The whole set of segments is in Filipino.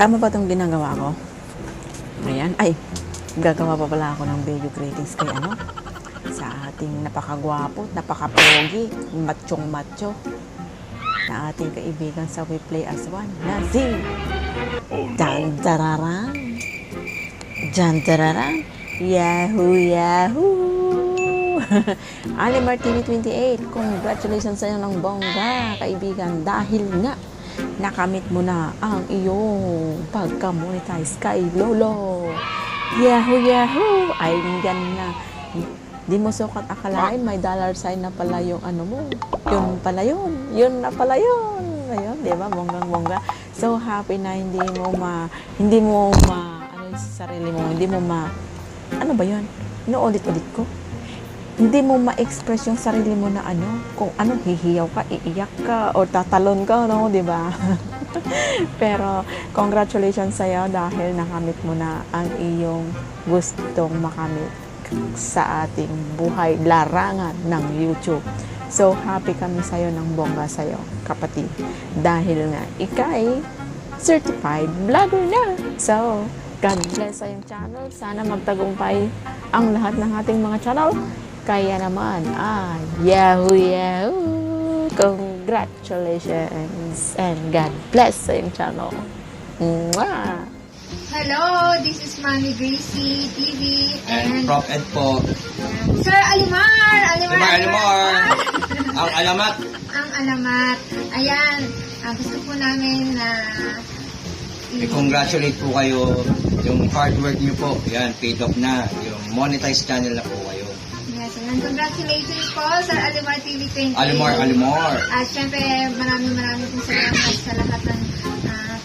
Tama ba itong ginagawa ko? Ayan. Ay, gagawa pa pala ako ng video greetings kay sa ating napakagwapo, napakapogi, machong-macho na ating kaibigan sa We Play As One na si Jantararang. Jantararang. Yahoo! Yahoo! Alimar TV 28, congratulations sa iyo ng bongga, kaibigan, dahil nga nakamit mo na ang iyong pagka-monetize kay Lolo. Yahoo! Yahoo! Ay, ganda. Di mo sukat akalain, may dollar sign na pala yung mo. Yun pala yun. Yun na pala yun. Ayun, di ba? Bonggang-bongga. So happy na hindi mo yung sarili mo, ano ba yun? Inuulit-ulit ko. Hindi mo ma-express yung sarili mo na kung hihiyaw ka, iiyak ka, o tatalon ka, di ba? Pero, congratulations sa'yo dahil nakamit mo na ang iyong gustong makamit sa ating buhay larangan ng YouTube. So, happy kami sa'yo ng bongga sa'yo, kapatid. Dahil nga, ikay certified vlogger na. So, God bless sa iyong channel. Sana magtagumpay ang lahat ng ating mga channel. Kaya naman, Yahoo! Yahoo! Congratulations! And God bless sa iyong channel. Mwah! Hello, this is Mami Gracie TV And Prof. Ed po. Sir Alimar! Alimar! Ang alamat. Ang alamat. Ayan, gusto po namin na I-congratulate po kayo. Yung hard work niyo po, yan, paid off na. Yung monetized channel na po kayo. yes, ayan. Congratulations po, Sir Alimar TV 20. Alimar. At syempre, maraming pong salamat sa lahat ng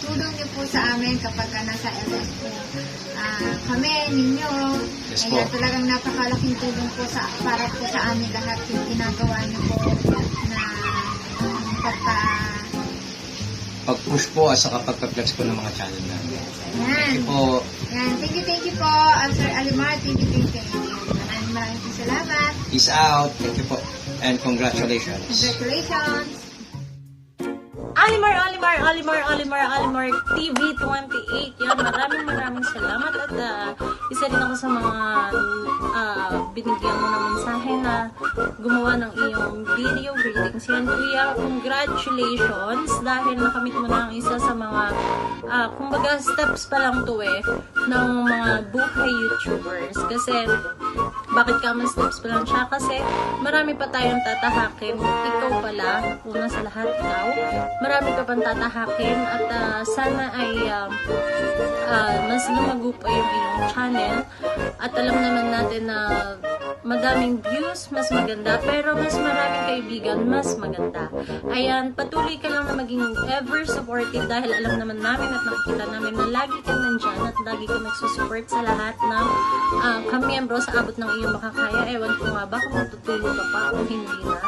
tulong niyo po sa amin kapag nasa LS po kami, ninyo. Yes Ayan, po. talagang napakalaking tulong po para po sa amin lahat yung ginagawa niyo po na Pag-push po at saka pagpa-flex po ng mga channel namin. Ayan. Po. Ayan. Thank you po, Sir Alimar TV 20. Maraming salamat. Peace out. Thank you po. And congratulations. Congratulations. Alimar TV 28. Yan, maraming salamat at isa rin ako sa mga binigyan mo ng mensahe na gumawa ng iyong video greetings. Yan, kuya, congratulations dahil nakamit mo na ang isa sa mga kumbaga steps pa lang to ng mga buhay YouTubers. Kasi bakit common steps pa lang siya? Kasi marami pa tayong tatahakin. Ikaw pala, una sa lahat, ikaw. Marami ka pang tatahakin at sana ay mas lumago pa yung iyong channel. At alam naman natin na madaming views, mas maganda. Pero mas maraming kaibigan, mas maganda. Ayan, patuloy ka lang na maging ever supportive dahil alam naman namin at nakikita namin na lagi ka nandyan at lagi ka nagsusupport sa lahat ng kamiyembro sa abot ng iyong makakaya. Ewan ko nga ba kung matutulog ka pa o hindi na.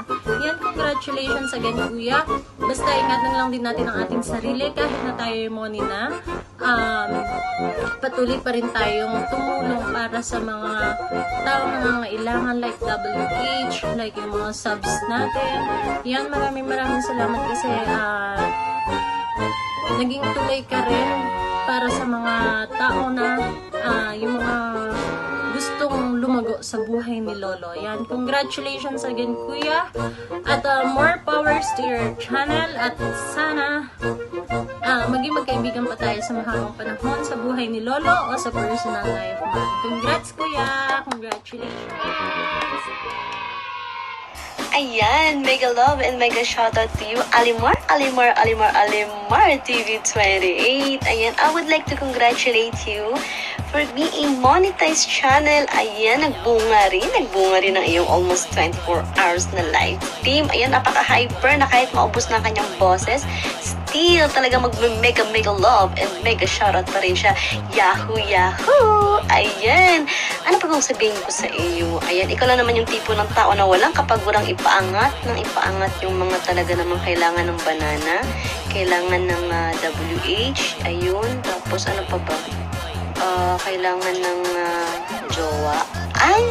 Yan, congratulations again, kuya. Basta ingatan lang din natin ang ating sarili kahit na tayo yung money na. Patuloy pa rin tayong tumulong para sa mga taong nangangailangan like WH, like yung mga subs natin. Yan, maraming salamat kasi naging tuloy ka rin para sa mga tao na yung mga gustong lumago sa buhay ni Lolo. Yan, congratulations again, kuya. At more powers to your channel at sana maging magkaibigan pa tayo sa mahabang panahon sa buhay ni Lolo o sa personal life mo. Congrats, kuya! Congratulations! Ayan, mega love and mega shoutout to you, Alimar TV 28. Ayan, I would like to congratulate you for being monetized channel. Ayan, nagbunga rin ang iyong almost 24 hours na live stream. Ayan, napaka-hyper na kahit maubos na ang kanyang boses, still talaga mag-mega love and mega shoutout pa rin siya. Yahoo! Yahoo! Ayan, ano pa bang sabihin ko sa iyo? Ayan, ikaw lang naman yung tipo ng tao na walang kapagurang ipaangat yung mga talaga namang kailangan ng banana, kailangan ng WH, ayun, tapos ano pa ba? Kailangan ng jowa. Ay,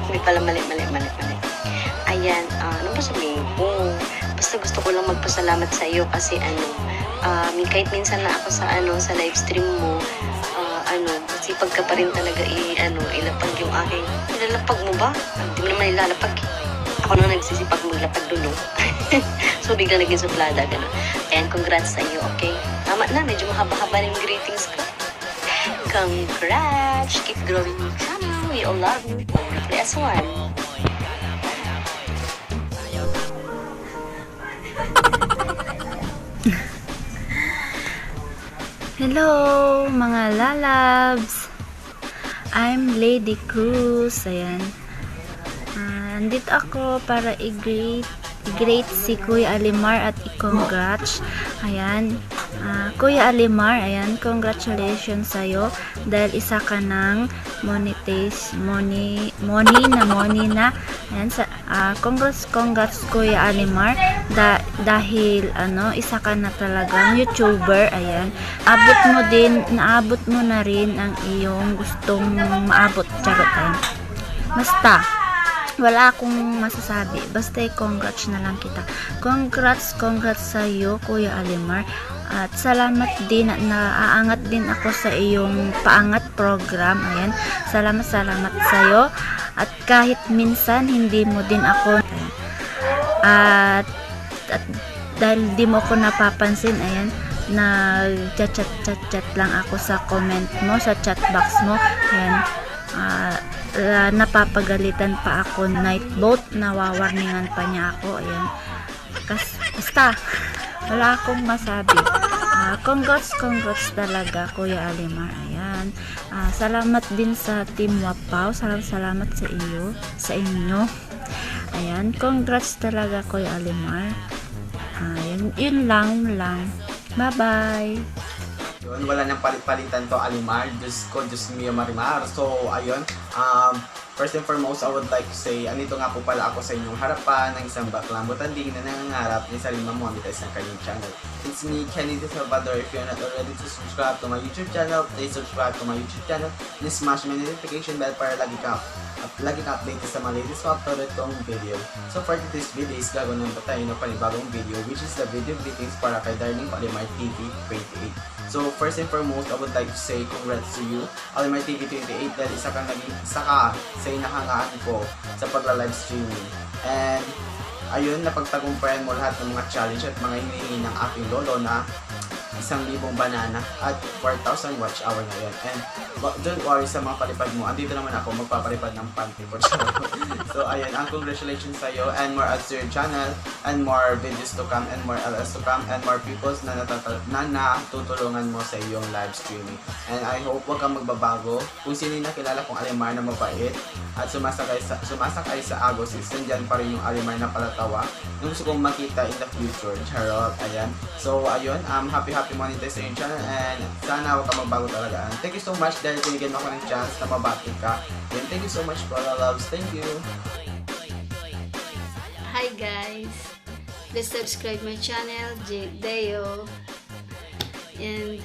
may pala mali. Ayan, ano ba sabihin ko? Basta gusto ko lang magpasalamat sa iyo kasi Kahit minsan na ako sa sa live stream mo, sipag ka pa rin talaga ilapag yung aking, ilalapag mo ba? Hindi mo naman ilalapag. Ako nang nagsisipag maglapag dulo. So, biglang naging suplada, gano'n. Ayan, congrats sa iyo, okay? Tama na, medyo mahaba-haba na yung greetings ko. Congrats! Keep growing your channel. We all love you. Play as one. Hello mga lalabs! I'm Lady Cruz. Ayan. Andito ako para i-greet si Kuya Alimar at i-congrats. Ayan. Kuya Alimar, ayan, congratulations sa'yo dahil isa ka ng money na. Ayan, congrats Kuya Alimar dahil isa ka na talagang YouTuber. Ayan. Naabot mo na rin ang iyong gustong maabot. Charot, ayan. Basta wala akong masasabi. Basta congrats na lang kita. Congrats sa iyo, Kuya Alimar. At salamat din, naaangat din ako sa iyong paangat program. Ayan. Salamat sa iyo. At kahit minsan hindi mo din ako at dahil di mo ako napapansin, ayan, nag-chat lang ako sa comment mo, sa chat box mo. Ayan. Napapagalitan pa ako, night boat, nawawarningan pa niya ako. Ayan. Basta wala akong masabi. Congrats talaga, Kuya Alimar. Ayan. Salamat din sa Team Wapaw. Salamat sa inyo. Ayan. Congrats talaga, Kuya Alimar. Yun lang. Bye-bye. Yun, wala nang palit-palitan to, Alimar. Diyos ko, Diyos mio, Marimar. So, ayun. First and foremost, I would like to say, andito nga po pala ako sa inyong harapan ng isang baklang butanding na nangangarap ni sarili mamonetize ng kanyang channel. It's me, Kenny De Salvador. If you're not already to subscribe to my YouTube channel, please subscribe to my YouTube channel and smash my notification bell para lagi kang updated sa mga latest uploaded kong video. So for today's video is gagawin pa tayo ng panibagong video, which is the video greetings para kay Darling Alimar TV 28. So first and foremost, I would like to say congrats to you, Alimar TV 28, dahil isa ka sa inahangaan ko sa pagla-live streaming. And ayun, napagtagumpayan mo lahat ng mga challenge at mga hinihingi ng aking lolo na 1,000 banana at 4,000 watch hour na yun. And don't worry sa mga palipad mo, andito naman ako magpapalipad ng panty for sure. So ayun, ang congratulations sa iyo, and more ads to your channel, and more videos to come, and more LS to come, and more peoples na natutulungan mo sa iyong live streaming. And I hope wag kang magbabago. Kung sino yung nakilala kong Alimar na mabait at sumasakay sa Agos, dyan pa rin yung Alimar na palatawa. Yung gusto kong makita in the future. Charot. Ayan. So ayun, happy monetize sa yung channel, and sana wag kang magbago talaga. And thank you so much dahil binigyan mo ako ng chance na mabati ka. And thank you so much for all loves. Thank you. Hi guys, please subscribe my channel, Jade Deo. And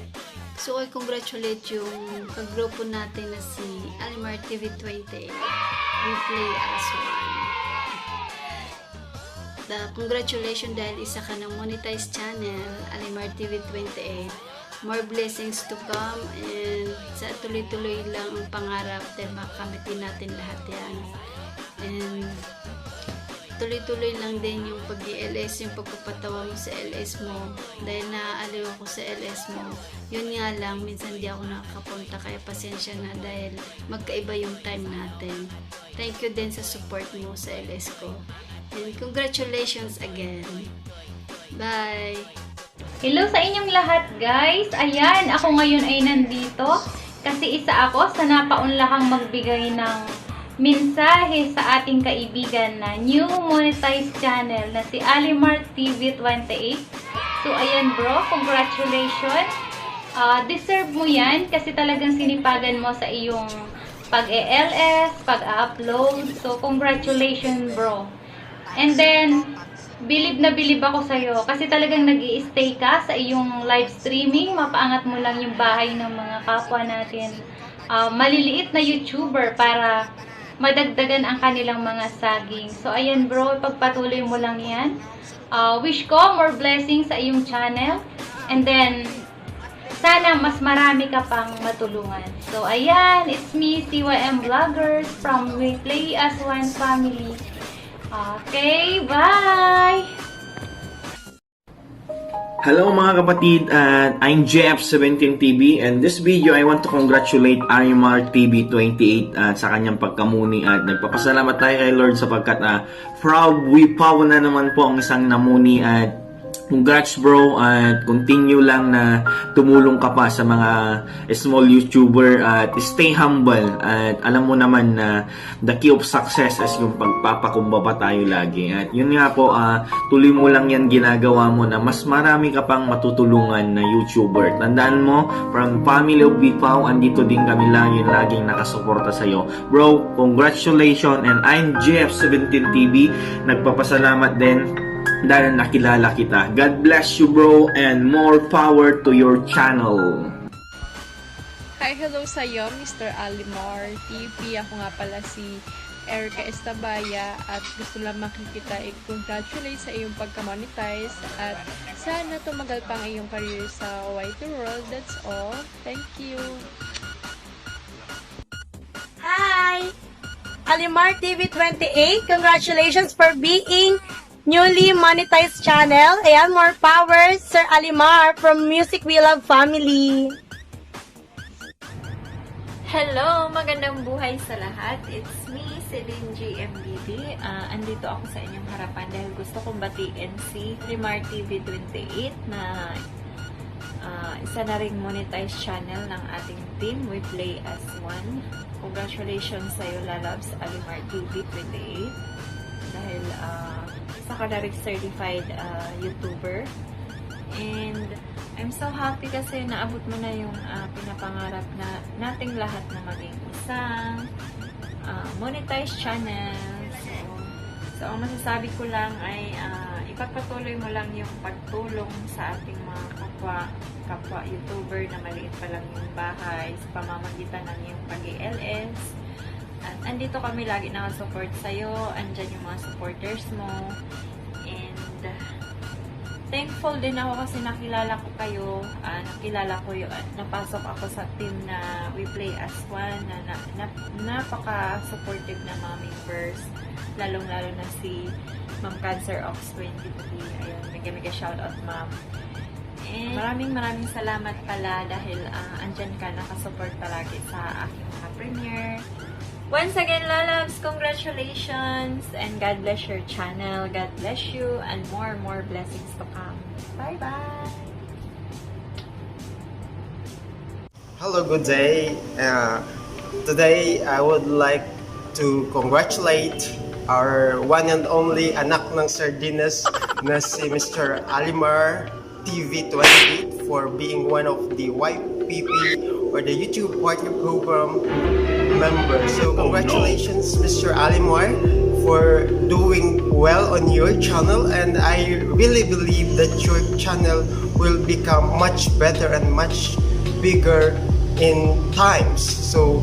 so I congratulate yung kagrupo natin na si Alimar TV 28. We play as one. Congratulations dahil isa ka ng monetized channel, Alimar TV 28. More blessings to come, and sa tuloy-tuloy lang ang pangarap dahil makamit din natin lahat yan. And tuloy-tuloy lang din yung pag-LS, yung pagpapatawa mo sa LS mo, dahil naaaliw ako sa LS mo. Yun nga lang, minsan di ako nakakapunta, kaya pasensya na dahil magkaiba yung time natin. Thank you din sa support mo sa LS ko. And congratulations again. Bye! Hello sa inyong lahat guys! Ayan, ako ngayon ay nandito kasi isa ako sa napaunlahang magbigay ng mensahe sa ating kaibigan na new monetized channel na si Alimar TV 28. So ayan bro, congratulations! Deserve mo yan kasi talagang sinipagan mo sa iyong pag-ELS, pag-upload. So congratulations bro! And then, bilib na bilib ako sa'yo kasi talagang nag-i-stay ka sa iyong live streaming. Mapaangat mo lang yung bahay ng mga kapwa natin, maliliit na YouTuber para madagdagan ang kanilang mga saging. So, ayan bro, pagpatuloy mo lang yan. Wish ko more blessings sa iyong channel. And then, sana mas marami ka pang matulungan. So, ayan, it's me, CYM Vloggers from We Play As One Family. Okay, bye! Hello mga kapatid, I'm Jeff17TV, and this video I want to congratulate Arimar TV28 sa kanyang pagkamuni, at nagpapasalamat tayo kay Lord sapagkat proud wipaw na naman po ang isang namuni. At congrats bro, at continue lang na tumulong ka pa sa mga small YouTuber, at stay humble, at alam mo naman na the key of success is yung pagpapakumbaba tayo lagi. At yun nga po, tuloy mo lang yan ginagawa mo na mas marami ka pang matutulungan na YouTuber. Tandaan mo, from family of Bipaw, andito din kami laging nakasuporta sa'yo. Bro, congratulations, and I'm Jeff17TV, nagpapasalamat din dahil nakilala kita. God bless you bro, and more power to your channel. Hi, hello sa'yo, Mr. Alimar TV. Ako nga pala si Erica Estabaya, at gusto lang makikita i-congratulate sa iyong pagka-monetize, at sana tumagal pa ang iyong career sa YT World. That's all. Thank you. Hi! Alimar TV 28, congratulations for being newly monetized channel. Ayan, more power, Sir Alimar from Music We Love Family. Hello! Magandang buhay sa lahat. It's me, Celine GMBB. Andito ako sa inyong harapan dahil gusto kong batiin si Alimar TV 28 na isa na ring monetized channel ng ating team, We Play As One. Congratulations sa'yo, Lalabs, Alimar TV 28. Dahil isa ka na ring certified YouTuber. And I'm so happy kasi naabot mo na yung pinapangarap na nating lahat na maging isang monetized channel. So, ang masasabi ko lang ay ipagpatuloy mo lang yung pagtulong sa ating mga kapwa YouTuber na maliit pa lang yung bahay sa pamamagitan ng yung pag-LS. At andito kami lagi nakasupport sa'yo. Andyan yung mga supporters mo. And thankful din ako kasi nakilala ko kayo. Napasok ako sa team na We Play As One, na napaka-supportive na mga members. Lalong-lalo na si Ma'am Cancer Ox 23. Ayun, mega shoutout, Ma'am. And maraming salamat pala dahil andyan ka, nakasupport palagi sa aking mga premiere. Once again, Lalabs, congratulations, and God bless your channel. God bless you, and more blessings to come. Bye-bye! Hello, good day. Today, I would like to congratulate our one and only anak ng Sardinas na si Mr. Alimar TV 28 for being one of the YPP or the YouTube Partner Program members. So congratulations, Mr. Alimar, for doing well on your channel, and I really believe that your channel will become much better and much bigger in times. So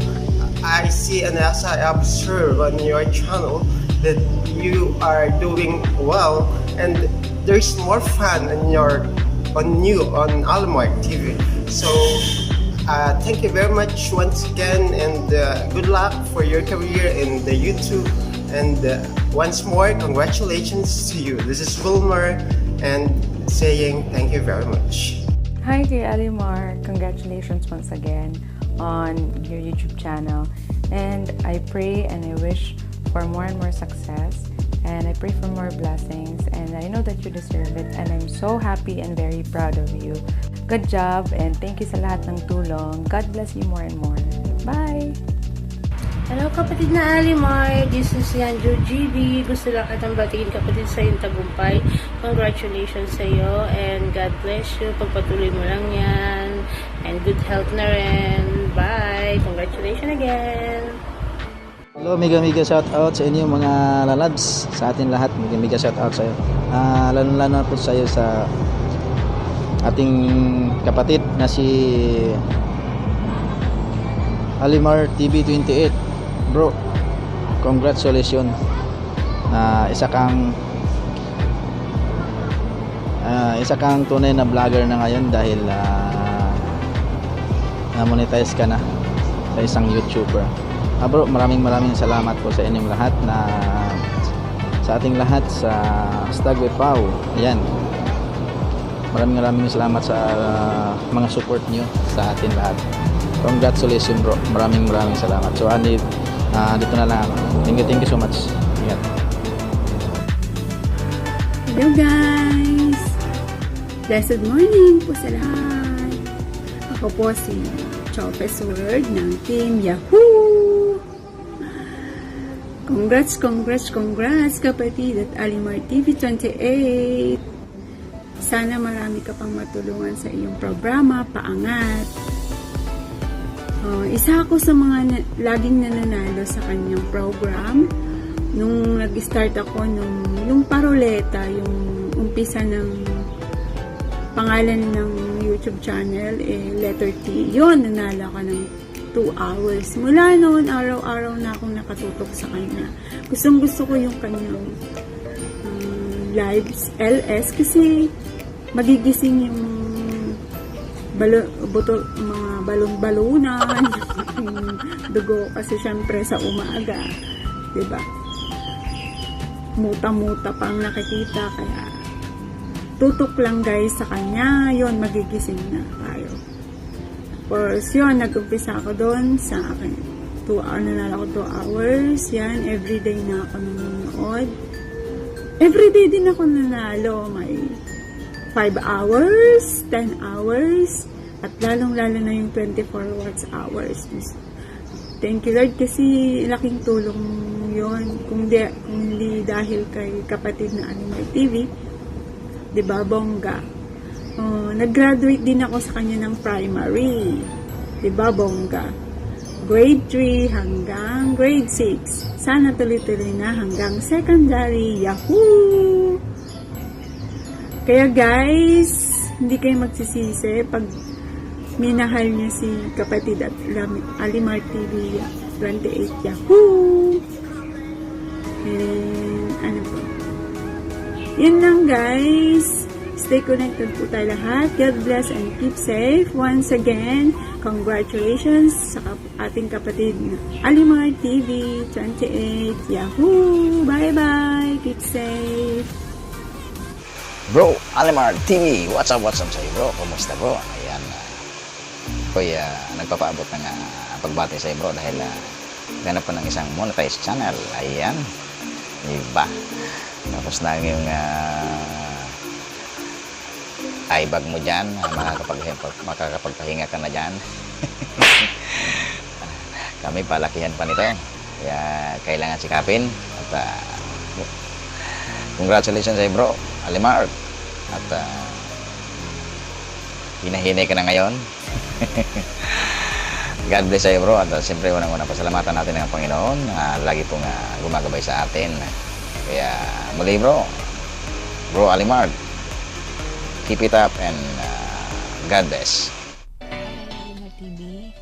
I see and as I observe on your channel that you are doing well, and there's more fun on Alimar TV. So thank you very much once again, and good luck for your career in the YouTube. And once more, congratulations to you. This is Wilmer, and saying thank you very much. Hi dear Alimar, congratulations once again on your YouTube channel. And I pray and I wish for more and more success. And I pray for more blessings, and I know that you deserve it, and I'm so happy and very proud of you. Good job, and thank you sa lahat ng tulong. God bless you more and more. Bye! Hello kapatid na Alimar, this is Andrew GB. Gusto lang kitang batiin kapatid sa iyong tagumpay. Congratulations sa iyo, and God bless you. Pagpatuloy mo lang yan, and good health na rin. Bye! Congratulations again! Hello, mega shout out sa inyo mga lalabs, sa atin lahat. Mega shout out sa iyo. Lalo po sa iyo sa ating kapatid na si Alimar TV 28. Bro, congratulations. Isa kang isa kang tunay na vlogger na ngayon dahil na-monetize ka na sa isang YouTuber. Bro, maraming salamat po sa inyong lahat na sa ating lahat sa Stagway Pau. Ayan. Maraming salamat sa mga support nyo sa atin lahat. Congratulations bro. Maraming salamat. So dito na lang. Thank you so much. Ingat. Hello guys! Blessed morning po sa lahat. Ako po si Chopes Word ng Team Yahoo! Congrats kapatid at Alimar TV 28. Sana marami ka pang matulungan sa iyong programa, paangat. Isa ako sa mga laging nananalo sa kanyang program. Nung nag-start ako, yung paroleta, yung umpisa ng pangalan ng YouTube channel, letter T. Yun, nanalo ako ng 2 hours. Mula noon, araw-araw na akong nakatutok sa kanya. Gustong-gusto ko yung kanyang lives, LS, kasi magigising yung mga balon-balunan, yung dugo, kasi syempre sa umaga, diba? Muta-muta pang nakikita, kaya tutok lang guys sa kanya, yon magigising na tayo. Tapos yun, nag-umpisa ako doon sa akin. 2 hours, nanalo ako 2 hours, yan, everyday na ako nanonood. Everyday din ako nanalo, may 5 hours, 10 hours, at lalong-lalo na yung 24 hours. Thank you Lord kasi laking tulong yon, kung hindi dahil kay kapatid na Alimar TV, diba, bongga. Nag-graduate din ako sa kanya ng primary, diba, bongga. Grade 3 hanggang grade 6. Sana tuloy-tuloy na hanggang secondary. Yahoo! Kaya guys, hindi kayo magsisisi pag minahal niya si kapatid at Alimar TV 28. Yahoo! And ano po, yun lang guys. Stay connected po tayo lahat. God bless and keep safe. Once again, congratulations sa ating kapatid na Alimar TV 28. Yahoo! Bye-bye! Keep safe! Bro, Alimar TV, what's up sa'yo bro? Kumusta bro? Ayan, ako'y nagpapaabot ng pagbati sa'yo bro dahil ganap pa ng isang monetized channel. Ayan, iba. Tapos na yung ibag mo dyan, makakapagpahinga ka na dyan. Kami palakihan pa nito, kaya kailangan sikapin. At congratulations sa'yo bro, Alimar. At hinahinay ka na ngayon. God bless sa'yo bro. At siyempre unang-unang pasalamatan natin ng Panginoon na lagi pong gumagabay sa atin. Kaya muli bro Alimar, keep it up and God bless. Alimar TV,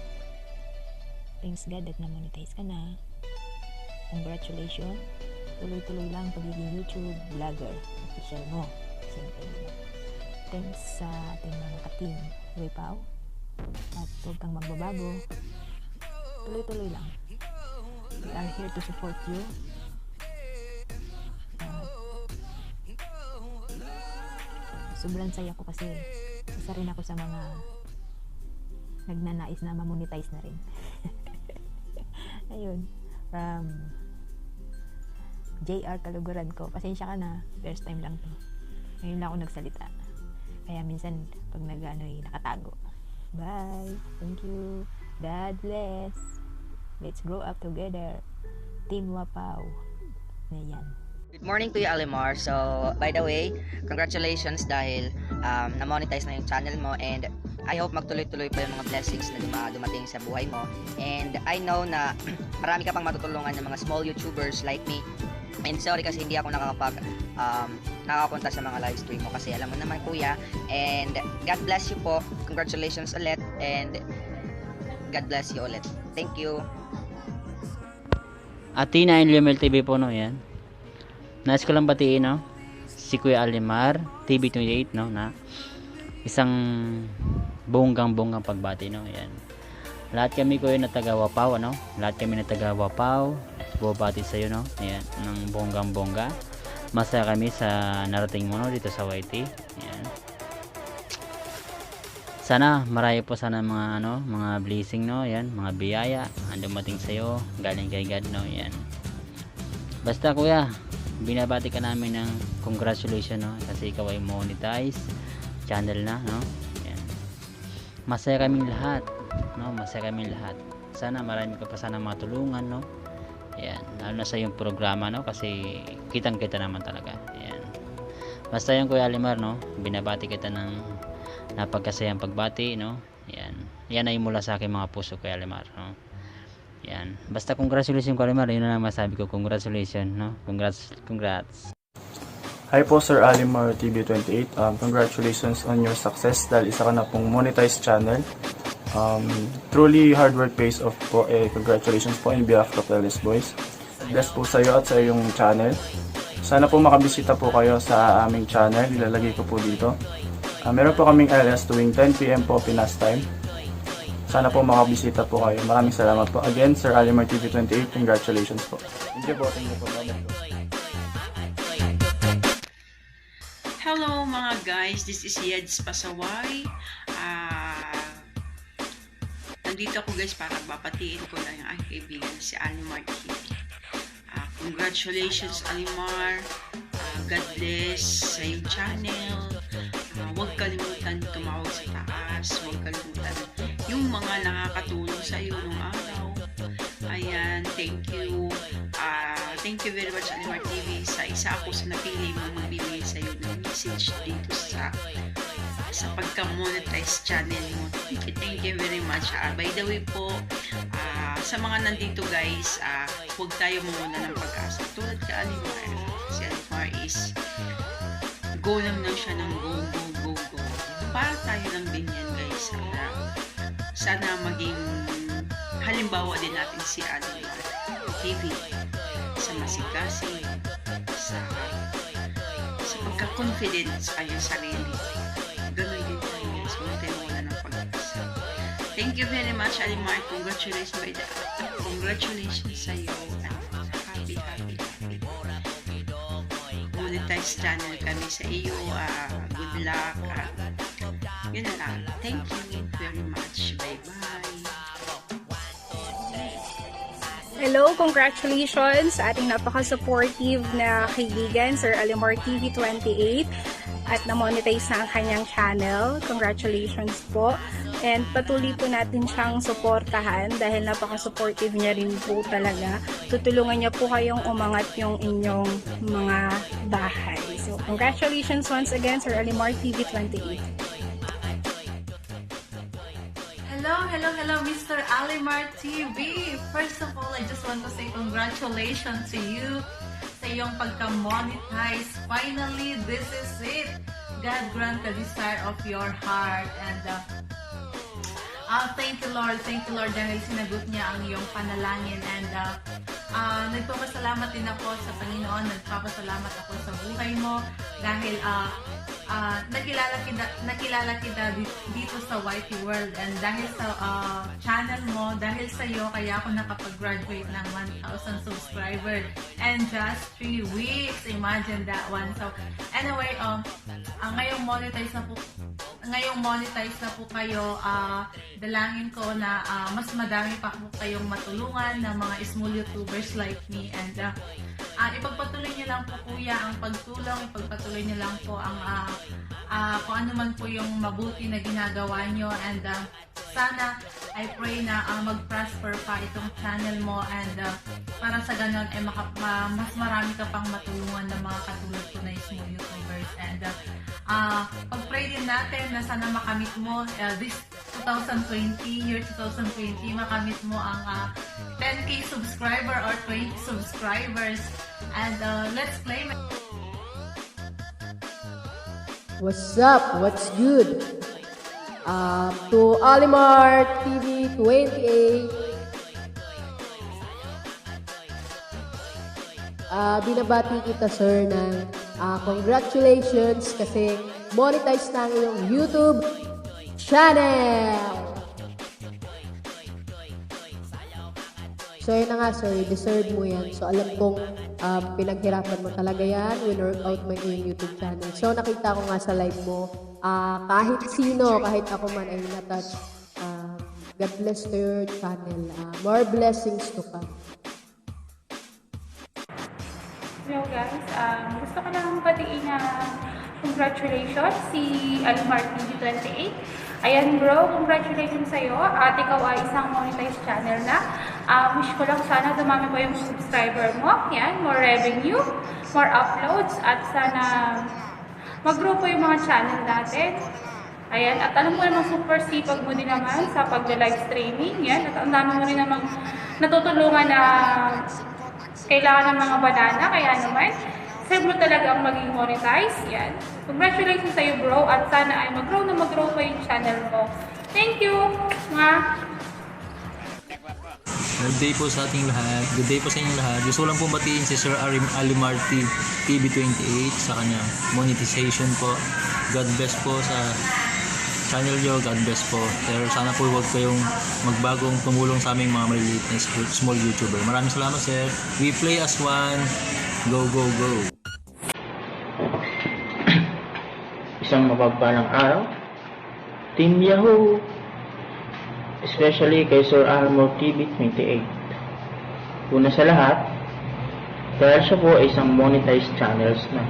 thanks God at na-monetize ka na. Congratulations. Tuloy-tuloy lang pagiging YouTube vlogger. Official mo. Siyempre. Thanks sa ating mga ka-team Wepao. At huwag kang magbabago. Tuloy-tuloy lang. We are here to support you. Sobrang saya ko kasi isa rin ako sa mga nagnanais na ma-monetize na rin. Ayun. From JR Kaluguran ko. Pasensya ka na. First time lang to. Ngayon lang ako nagsalita. Kaya minsan pag nakatago. Bye. Thank you. God bless. Let's grow up together. Team Wapao. Ayan. Good morning to you, Alimar. So, by the way, congratulations dahil na-monetize na yung channel mo, and I hope magtuloy-tuloy pa yung mga blessings na dumating sa buhay mo. And I know na marami ka pang matutulungan ng mga small YouTubers like me. And sorry kasi hindi ako nakakapunta sa mga live stream mo kasi alam mo naman kuya. And God bless you po. Congratulations ulit. And God bless you ulit. Thank you. Atina and Lumel TV po no yan. Nais ko lang batiin no. si Kuya Alimar TV28, no, na isang bonggang pagbati, no. Ayan. Lahat kami Kuya na taga Wapaw, ano? Lahat kami na taga Wapaw. Bubati sa iyo, no. Ayan, ng bonggang. Masaya kami sa narating mo, no, dito sa YT. Ayan. Sana marami po sana mga blessing, no. Ayan, mga biyaya ang dumating sa iyo galing kay God, no. Ayan. Basta Kuya, binabati ka namin ng congratulations, no, kasi ikaw ay monetize channel na, no. Ayan. Masaya kaming lahat, no. Masaya kaming lahat. Sana marami ka pa sana matulungan, no. Ayan, lalo na sa yung programa, no, kasi kitang-kita naman talaga. Ayan. Basta yung Kuya Alimar, no, binabati kita ng napagkasayang pagbati, no. Ayan. Yan ay mula sa aking mga puso, Kuya Alimar, no. Ayan. Basta congratulations, Kuya Alimar. Yun na lang masabi ko. Congratulations, no. Congrats. Hi po Sir Alimar TV28. Congratulations on your success dahil isa ka na pong monetized channel. Truly hard work pays off po. Congratulations po in behalf of LS Boys. Bless po sa iyo at sa iyong channel. Sana po makabisita po kayo sa aming channel. Ilalagay ko po dito. Meron po kaming LS tuwing 10 PM po Pinas time. Sana po makabisita po kayo. Maraming salamat po. Again, Sir Alimar TV28, congratulations po. Thank you po. Hello mga guys, this is Yeds Pasaway. Nandito ako guys para bapatiin ko lang yung aking kaibigan si Alimar TV. Congratulations Alimar. God bless sa iyong channel. Huwag kalimutan tumawag sa taas. Huwag kalimutan yung mga nakakatulong sa iyo nung araw. Ayan, thank you. Thank you very much Alimar TV. Sa isa ako sa napili mo magbibigay sa iyo ng message dito sa pagka-monetize channel mo. Thank you very much. By the way po, sa mga nandito guys, huwag tayo muna ng pag-asa. Tulad ka Alimar. Si Alimar is go lang siya ng go. Para tayo lang din yan guys. Sana maging halimbawa din natin si Alimar TV sa masigasi, sa pagka-confident sa kanyang sarili. Gano'n din tayo guys. Huwag tayo muna ng pag-asa. Thank you very much Alimar. Congratulations sa iyo. Happy monetize channel kami sa iyo. Good luck. Yun na lang. Thank you very much. Bye-bye. Hello, congratulations sa ating napaka-supportive na kaibigan, Sir Alimar TV28, at na-monetize na ang kanyang channel. Congratulations po. And patuloy po natin siyang suportahan dahil napaka-supportive niya rin po talaga. Tutulungan niya po kayong umangat yung inyong mga bahay. So, congratulations once again, Sir Alimar TV28. Hello, Mr. Alimar TV. First of all, I just want to say congratulations to you sa iyong pagka-monetize. Finally, this is it. God grant the desire of your heart. And thank you Lord dahil sinagot niya ang iyong panalangin. And nagpapasalamat din ako sa Panginoon. Nagpapasalamat ako sa buhay mo dahil nakilala kita dito sa YT World, and dahil sa channel mo, dahil sa iyo, kaya ako nakapag-graduate ng 1,000 subscribers and just 3 weeks. Imagine that one. So anyway, ngayong monetize na po kayo. Dalangin ko na mas madami pa po kayong matulungan ng mga small YouTubers like me. And ipagpatuloy niyo lang po kuya ang pagtulong, ipagpatuloy niyo lang po ang kung ano man po yung mabuti na ginagawa nyo. And sana, I pray na mag-prosper pa itong channel mo, and para sa ganon ay mas marami ka pang matulungan ng mga katulad ko na small YouTubers. And pag-pray din natin na sana makamit mo this 2020, year 2020, makamit mo ang 10K subscriber or 20 subscribers. And let's play. What's up? What's good? To Alimar TV28, binabati kita sir ng Congratulations kasi monetize na ang iyong YouTube channel. So yun na nga sir, deserve mo yan. So alam kong pinaghirapan mo talaga yan, winwork out mo yung YouTube channel. So nakita ko nga sa live mo, kahit sino, kahit ako man ay natouch. God bless to your channel. More blessings to come. Hello guys, gusto ko lang batiin congratulations si Alimar TV 28. Ayan bro, congratulations sa'yo at ikaw ay isang monetized channel na. Wish ko lang sana dumami po yung subscriber mo. Yan, more revenue, more uploads at sana mag-grow po yung mga channel natin. Ayan, at alam mo namang super sipag mo din naman sa pag-live streaming. Yan, at ang dami mo rin namang natutulungan na kailangan ng mga banana. Kaya naman, serve mo talaga ang maging monetize. Yan. Congratulations sa'yo bro at sana ay mag-grow pa yung channel mo. Thank you! Good day po sa ating lahat. Good day po sa inyong lahat. Gusto lang po batiin si Sir Alimar TV 28 sa kanyang monetization po. God bless po sa channel nyo. God bless po. Pero sana po huwag kayong magbagong tumulong sa aming mga maliliit na small YouTuber. Maraming salamat sir. We play as one. Go, go, go. Isang mapagpalang araw, Team Yahoo! Especially kay Sir Alimar TV 28. Una sa lahat, dahil siya po ay isang monetized channels na.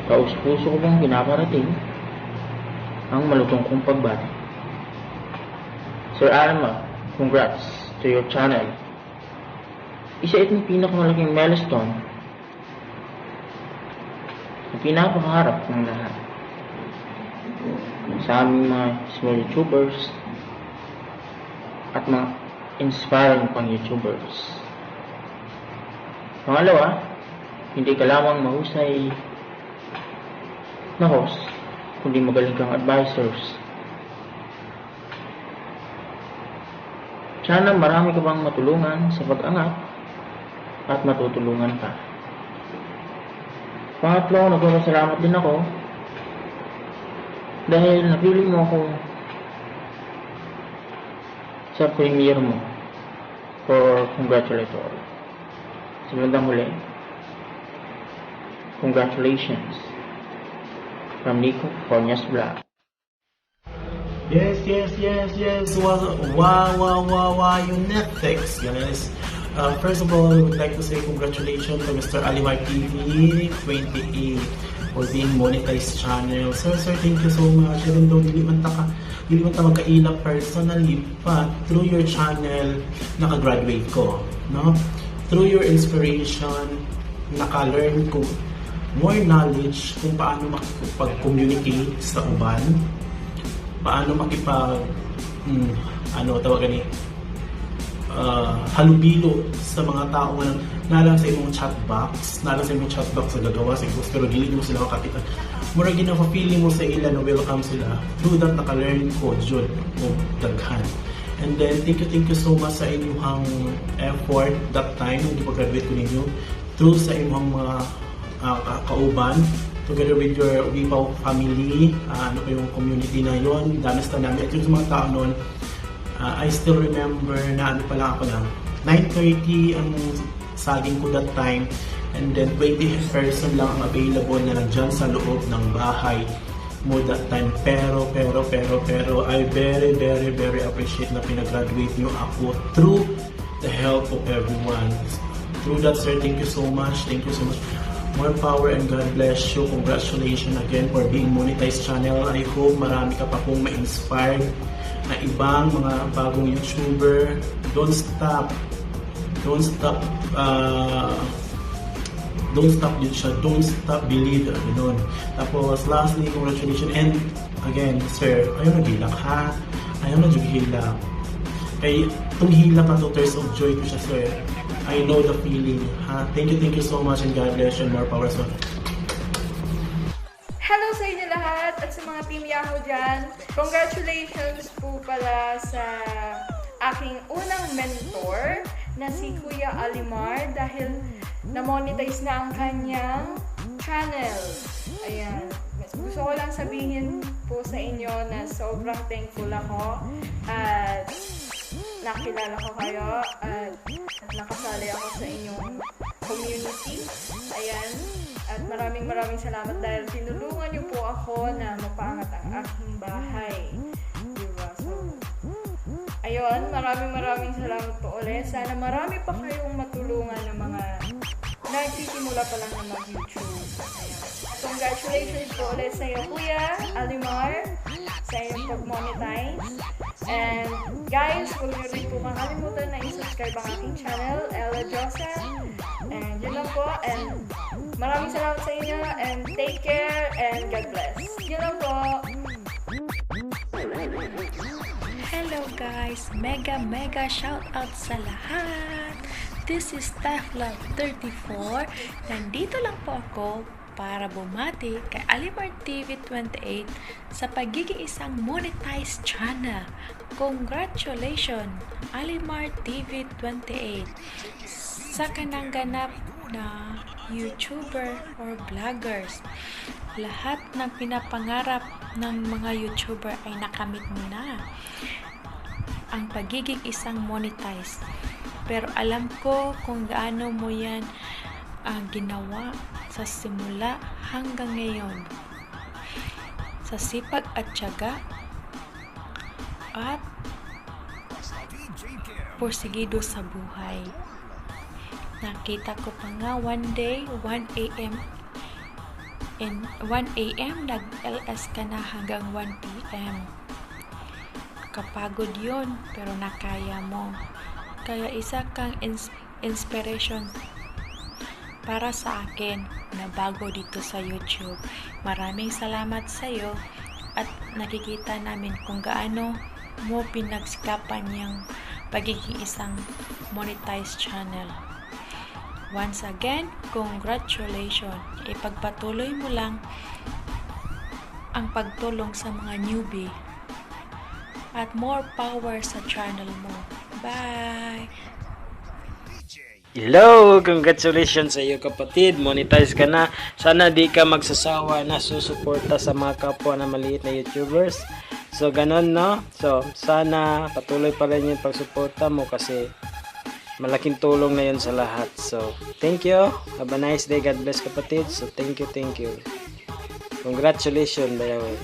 Taus-puso ko bang pinaparating ang malutong kong pagbati. Sir Alimar, congrats to your channel. Isa itong pinakamalaking milestone na pinakaharap ng lahat sa aming mga small YouTubers at mga inspiring pang YouTubers. Pangalawa, hindi ka lamang mahusay na host, kundi magaling kang advisors. Sana marami ka bang matulungan sa pag-angat at matutulungan ka. Pangatlo, nagpapasalamat din ako dahil napili mo ako sa premiere mo for congratulatory. Sa bandang huli, congratulations from Nico Fornias Vlog. Yes. Wow, yung Netflix, guys. First of all, I would like to say congratulations to Mr. Alimar TV 28 for being monetized channel. Sir, thank you so much. Even though hindi man ta magkaila personally, but through your channel, nakagraduate ko. No? Through your inspiration, naka-learn ko more knowledge kung paano makipag-communicate sa uban, paano halubilo sa mga tao nga nalang sa imong chatbox sa gagawa sa gusto pero dili mo sila makakita. Mura gina-feeling mo sa ila na welcome sila. Through that, naka-learn ko jud o daghan. And then, thank you so much sa inyong effort that time nung ipag-graduate ko ninyo. Through sa inyong mga kauban, together with your Wipaw family, yung community na yon, danas na namin. At yung mga tao nun, I still remember na ako lang, 9:30 ang saging ko that time, and then 20 person lang ang available na nandyan sa loob ng bahay mo that time. Pero I very appreciate na pinag-graduate nyo ako through the help of everyone. Through that, sir, thank you so much. More power and God bless you. Congratulations again for being monetized channel. I hope marami ka pa pong ma-inspired na ibang mga bagong YouTuber. Don't stop yun siya. Don't stop believe. Tapos lastly, congratulations. And again, sir, ayaw nag-hilak ha. Ayaw nag-hilak. Kaya itong hilak na to, tears of joy ko siya, sir. I know the feeling. Thank you so much and God bless you and more power. So, hello sa inyo lahat at sa mga Team Yahoo dyan. Congratulations po pala sa aking unang mentor na si Kuya Alimar dahil na-monetize na ang kanyang channel. Ayan. Gusto ko lang sabihin po sa inyo na sobrang thankful ako at nakilala ko kayo at nakasali ako sa inyong community. Ayan. At maraming salamat dahil tinulungan niyo po ako na mapaangat ang aking bahay. Diba? So, ayun, maraming salamat po ulit. Sana marami pa kayong matulungan ng mga nagsisimula pa lang na mag-YouTube. Ayan. Congratulations po ulit sa iyo, Kuya Alimar, sa iyong pag-monetize. And guys, huwag niyo rin po makalimutan na i-subscribe ang aking channel, Ella Joseph. And yun lang po. And maraming salamat sa inyo. And take care. And God bless. Yun lang po. Hello guys! Mega shout out sa lahat! This is TafLove34. Nandito lang po ako para bumati kay Alimar TV 28 sa pagiging isang monetized channel. Congratulations, Alimar TV 28, sa kanang ganap na YouTuber or vloggers. Lahat ng pinapangarap ng mga YouTuber ay nakamit mo na. Ang pagiging isang monetized. Pero alam ko kung gaano mo yan ginawa sa simula hanggang ngayon. Sa sipag at tiyaga at porsigido sa buhay. Nakita ko pa nga one day, 1 a.m. nag-LS ka na hanggang 1 p.m. Kapagod yun, pero nakaya mo. Kaya isa kang inspiration para sa akin na bago dito sa YouTube. Maraming salamat sa iyo at nakikita namin kung gaano mo pinagsikapan yung pagiging isang monetized channel. Once again, congratulations. Ipagpatuloy mo lang ang pagtulong sa mga newbie at more power sa channel mo. Bye! Hello! Congratulations sa iyo kapatid. Monetize ka na. Sana di ka magsasawa na susuporta sa mga kapwa na maliit na YouTubers. So, ganun, no? So, sana patuloy pa rin yung pagsuporta mo kasi malaking tulong na yun sa lahat. So, thank you. Have a nice day. God bless kapatid. So, thank you. Congratulations, by the way.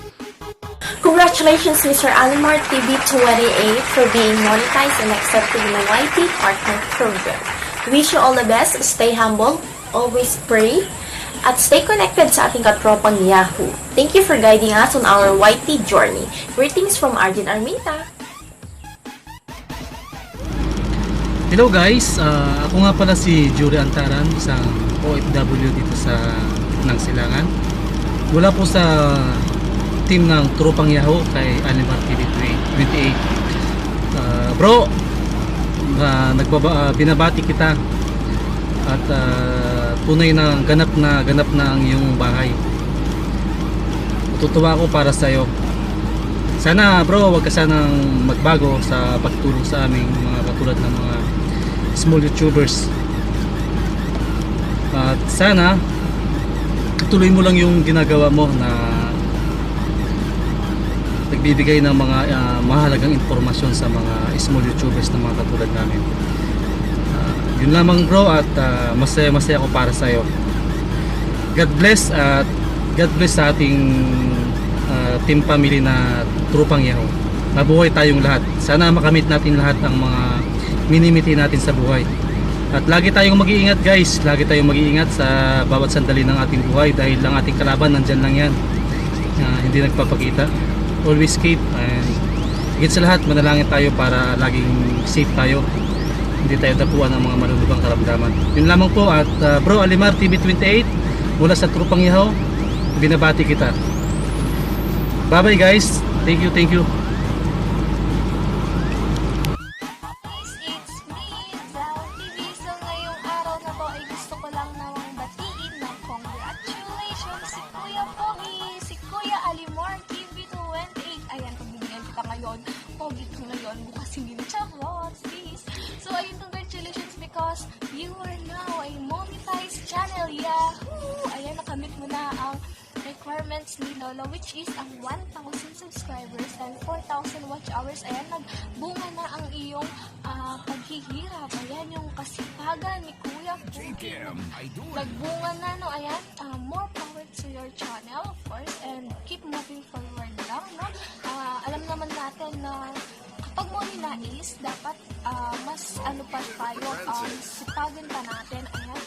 Congratulations, Mr. Alimar TV 28 for being monetized and accepting the YT Partner Program. Wish you all the best, stay humble, always pray, at stay connected sa ating katropang Yahoo. Thank you for guiding us on our YT journey. Greetings from Arjen Armita. Hello guys, ako nga pala si Jury Antaran, isang OFW dito sa Nangsilangan. Mula po sa team ng Tropang Yahoo kay Alimar TV 28. Bro, binabati kita at tunay na ganap na ang iyong bahay. Tutuwa ako para sa iyo. Sana bro, wag ka sanang magbago sa pagtulong sa aming mga katulad ng mga small YouTubers. At sana tuloy mo lang yung ginagawa mo na nagbibigay ng mga mahalagang informasyon sa mga small YouTubers na mga katulad namin. Yun lamang bro at masaya ako para sa iyo. God bless at God bless sa ating team family na Tropang Yahoo. Mabuhay tayong lahat. Sana makamit natin lahat ang mga minimiti natin sa buhay. At lagi tayong mag-iingat guys. Lagi tayong mag-iingat sa bawat sandali ng ating buhay dahil lang ating kalaban nandyan lang yan. Hindi nagpapakita. Always keep and higit sa lahat manalangin tayo para laging safe tayo, hindi tayo tapuan ng mga malulubang karamdaman. Yun lamang po at bro Alimar TV 28 mula sa Tropang Yahoo, binabati kita. Bye bye guys, thank you. So ngayong araw na to ay gusto ko lang namang batiin ng congratulations si Kuya Pogi, si Kuya Alimar TV 28. Ayan, pagbibigyan kita ngayon, Pogi ka ngayon, bukas hindi na chaklots, please. So ayun, congratulations because you are now a monetized Garments ni Lola, which is ang 1,000 subscribers and 4,000 watch hours. Ayan, nagbunga na ang iyong paghihirap. Ayan, yung kasipagan ni Kuya Pugi. Nagbunga na, no? Ayan, more power to your channel, of course, and keep moving forward lang, no? Alam naman natin na kapag mo ninais, dapat mas pa tayo, sipagan pa natin. Ayan.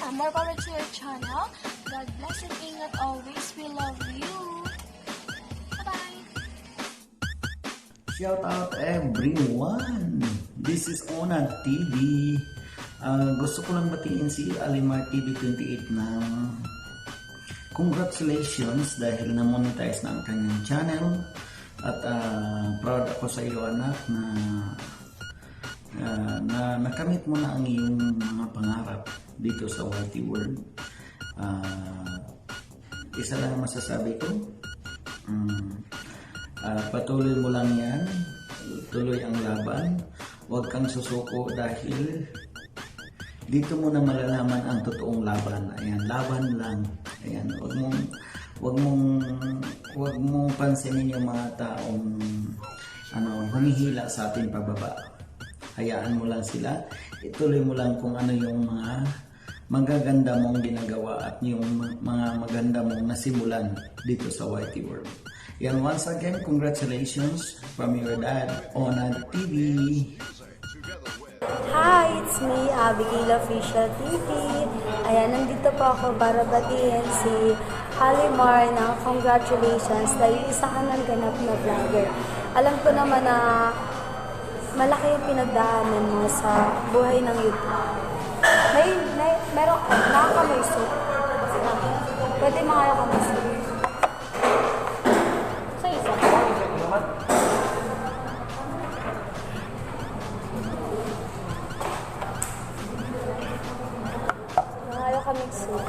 More power to your channel. God bless and ingat always. We love you. Bye-bye. Shout out everyone. This is Ona TV. Gusto ko lang batiin si Alimar TV 28 na congratulations dahil na-monetize na ang kanyang channel. At proud ako sa iyo, anak, na nakamit mo na ang iyong mga pangarap dito sa YT World. Isa lang masasabi ko, patuloy mo lang yan, tuloy ang laban, huwag kang susuko dahil dito mo na malalaman ang totoong laban. Ayan, laban lang. Ayan, huwag mong pansinin yung mga taong humihila sa ating pababa. Hayaan mo lang sila, ituloy mo lang kung ano yung mga magaganda mong ginagawa at yung mga maganda mong nasimulan dito sa YT World. Yan, once again, congratulations from your dad, Ona TV. Hi, it's me, Abigail Official TV. Ayan, nandito po ako para batiin si Alimar ng congratulations dahil isa ka ng ganap na vlogger. Alam ko naman na malaki yung pinagdaanan mo sa buhay ng YouTube. Meron nakakamay soup. Pwede mga kamay soup. Sa isa. Mga kamay soup.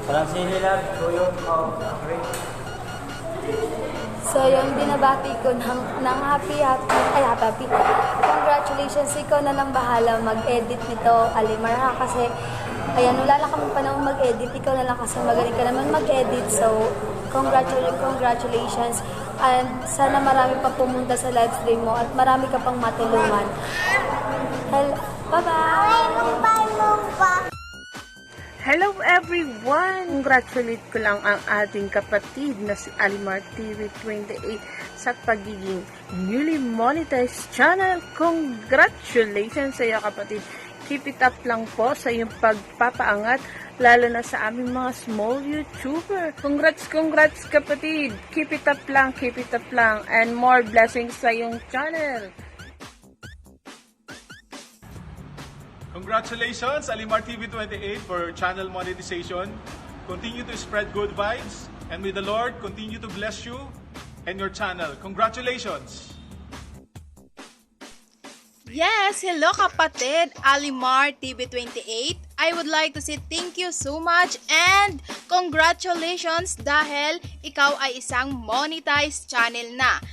Parang sili lang. Tuyo. So, yung binabati ko ng happy. Congratulations, ikaw na lang bahala mag-edit nito, Alimar, ha? Kasi, ayan, wala lang kami panahon mag-edit. Ikaw na lang kasi magaling ka naman mag-edit. So, congratulations. And sana marami pa pumunta sa live stream mo at marami ka pang matulungan. Bye-bye! Hello everyone! Congratulate ko lang ang ating kapatid na si Alimar TV 28 sa pagiging newly monetized channel. Congratulations sa iyo, kapatid. Keep it up lang po sa iyong pagpapaangat, lalo na sa aming mga small YouTuber. Congrats kapatid! Keep it up lang, and more blessings sa iyong channel. Congratulations, Alimar TV 28 for channel monetization. Continue to spread good vibes, and may the Lord continue to bless you and your channel. Congratulations! Yes, hello kapatid, Alimar TV 28. I would like to say thank you so much and congratulations dahil ikaw ay isang monetized channel na.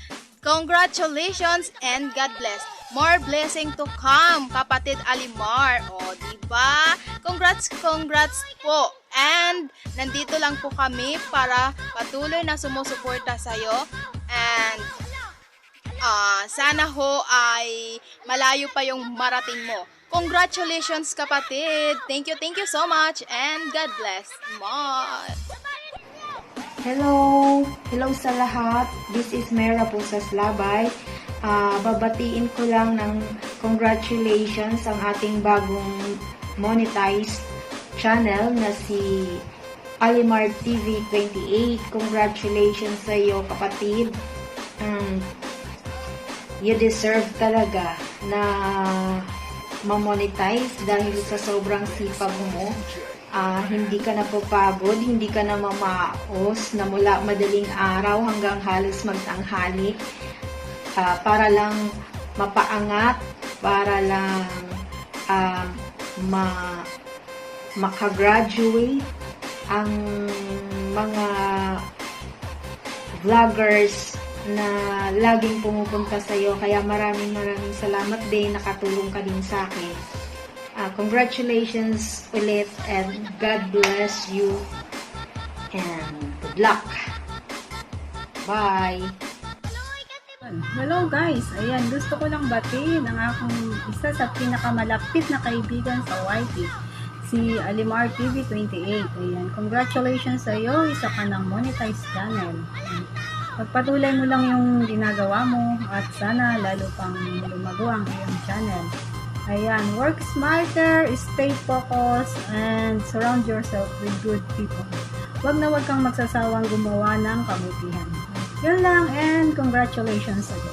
Congratulations and God bless. More blessing to come, kapatid Alimar. O, diba? Congrats po. And nandito lang po kami para patuloy na sumusuporta sa'yo. And sana ho ay malayo pa yung marating mo. Congratulations, kapatid. Thank you so much. And God bless. More. Hello sa lahat. This is Mera po sa Slabay. Babatiin ko lang ng congratulations ang ating bagong monetized channel na si Alimar TV 28. Congratulations sa iyo, kapatid. You deserve talaga na ma-monetize dahil sa sobrang sipag mo. Hindi ka na papagod, hindi ka na mamaos na mula madaling araw hanggang halos magtanghali. Para lang mapaangat, para lang makagraduate ang mga vloggers na laging pumupunta sa iyo. Kaya maraming salamat din, nakatulong ka din sa akin. Congratulations ulit and God bless you and good luck. Bye! Hello guys! Ayan, gusto ko lang batiin ang akong isa sa pinakamalapit na kaibigan sa YT, si Alimar TV 28. Ayan, congratulations sa iyo, isa ka ng monetized channel. Ayan. Pagpatuloy mo lang yung ginagawa mo at sana lalo pang lumago ang iyong channel. Ayan, work smarter, stay focused, and surround yourself with good people. Wag na wag kang magsasawang gumawa ng kabutihan. Yun lang, and congratulations again.